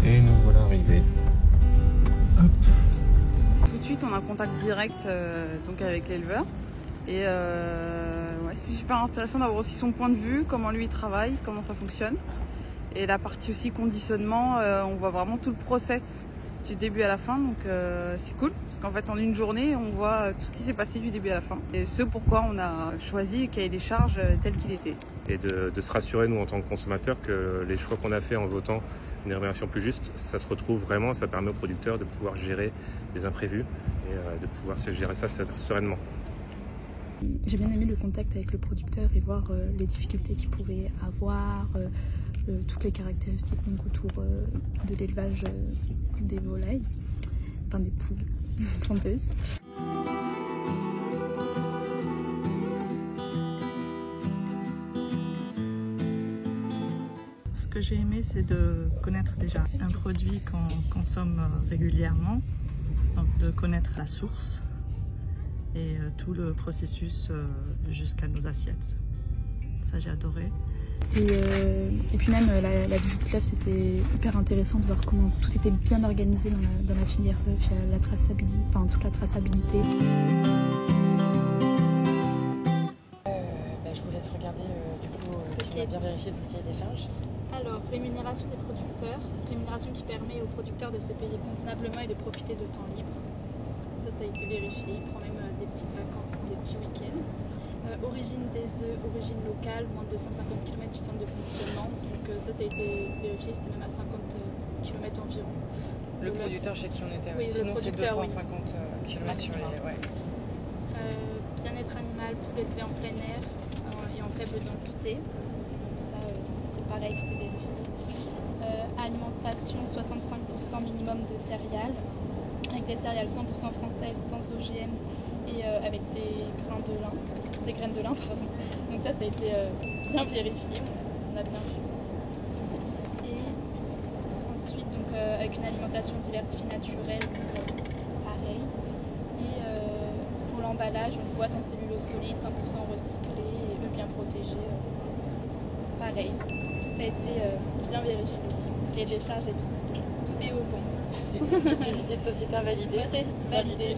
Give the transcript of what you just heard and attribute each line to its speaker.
Speaker 1: Et nous voilà arrivés.
Speaker 2: Tout de suite, on a un contact direct donc avec l'éleveur. Et ouais, c'est super intéressant d'avoir aussi son point de vue, comment lui il travaille, comment ça fonctionne. Et la partie aussi conditionnement, on voit vraiment tout le process du début à la fin, donc c'est cool. Parce qu'en fait, en une journée, on voit tout ce qui s'est passé du début à la fin. Et ce pourquoi on a choisi cahier des charges tel qu'il était.
Speaker 1: Et de se rassurer, nous, en tant que consommateurs, que les choix qu'on a fait en votant une rémunération plus juste, ça se retrouve vraiment, ça permet aux producteurs de pouvoir gérer les imprévus et de pouvoir se gérer ça sereinement.
Speaker 3: J'ai bien aimé le contact avec le producteur et voir les difficultés qu'il pouvait avoir, toutes les caractéristiques donc, autour de l'élevage des volailles, enfin des poules pondeuses.
Speaker 4: Ce que j'ai aimé, c'est de connaître déjà un produit qu'on consomme régulièrement, donc de connaître la source et tout le processus jusqu'à nos assiettes. Ça, j'ai adoré.
Speaker 3: Et puis même la visite fleuve, c'était hyper intéressant de voir comment tout était bien organisé dans la filière bœuf, la traçabilité, enfin toute la traçabilité.
Speaker 5: Je vous laisse regarder du coup si on a bien vérifié le cahier des charges.
Speaker 6: Alors, rémunération des producteurs, rémunération qui permet aux producteurs de se payer convenablement et de profiter de temps libre. Ça a été vérifié, il prend même des petites vacances, des petits week-ends. Origine des œufs, origine locale, moins de 250 km du centre de conditionnement. Donc ça a été vérifié, c'était même à 50 km environ.
Speaker 5: Le producteur chez qui on était,
Speaker 6: oui,
Speaker 5: sinon c'est 250
Speaker 6: oui.
Speaker 5: km sur les... Ouais.
Speaker 6: Bien-être animal, poules élevées en plein air et en faible densité. Donc ça, c'était pareil, c'était vérifié. Alimentation, 65% minimum de céréales, avec des céréales 100% françaises, sans OGM et avec des graines de lin, pardon. Donc ça a été bien vérifié, on a bien vu. Et ensuite, donc, avec une alimentation diversifiée naturelle, pareil. Et pour l'emballage, une boîte en cellulose solide, 100% recyclée et eux bien protégés. Pareil, tout a été bien vérifié. Les décharges et tout est au bon.
Speaker 5: Une visite sociétaire validée.
Speaker 6: Ouais, c'est validé.